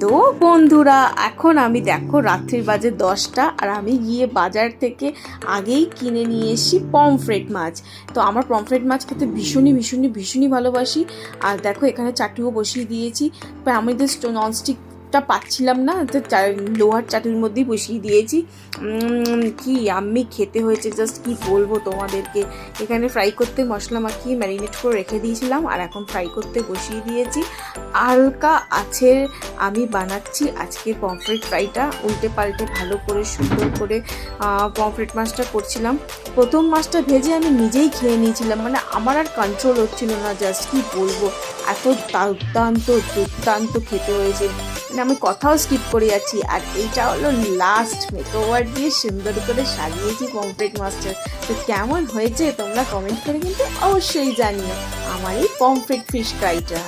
তো বন্ধুরা, এখন আমি দেখো রাত্রির বাজে 10টা, আর আমি গিয়ে বাজার থেকে আগেই কিনে নিয়ে এসেছি পমফ্রেট মাছ। তো আমার পমফ্রেট মাছ খেতে ভীষণই ভালোবাসি। আর দেখো এখানে চাটুও বসিয়ে দিয়েছি। আমি তো ননস্টিকটা পাচ্ছিলাম না, তো লোহার চাটুর মধ্যেই বসিয়ে দিয়েছি। কি আমি খেতে হয়েছে, জাস্ট কি বলবো তোমাদেরকে। এখানে ফ্রাই করতে মশলা মাখিয়ে ম্যারিনেট করে রেখে দিয়েছিলাম, আর এখন ফ্রাই করতে বসিয়ে দিয়েছি। হালকা আছে আমি বানাচ্ছি আজকে পমফ্রেট ফ্রাইটা, উল্টে পাল্টে ভালো করে সুন্দর করে পমফ্রেট মাছটা করছিলাম। প্রথম মাছটা ভেজে আমি নিজেই খেয়ে নিয়েছিলাম, মানে আমার আর কন্ট্রোল হচ্ছিল না, জাস্ট কি বলবো, এত দুর্দান্ত খেতে হয়েছে, মানে আমি কথাও স্কিপ করে যাচ্ছি। আর এইটা হলো লাস্ট, মেকওভার দিয়ে সুন্দর করে সাজিয়েছি পমফ্রেট মাছটা। তো কেমন হয়েছে তোমরা কমেন্ট করে কিন্তু অবশ্যই জানিও আমার এই পমফ্রেট ফিশ ফ্রাইটা।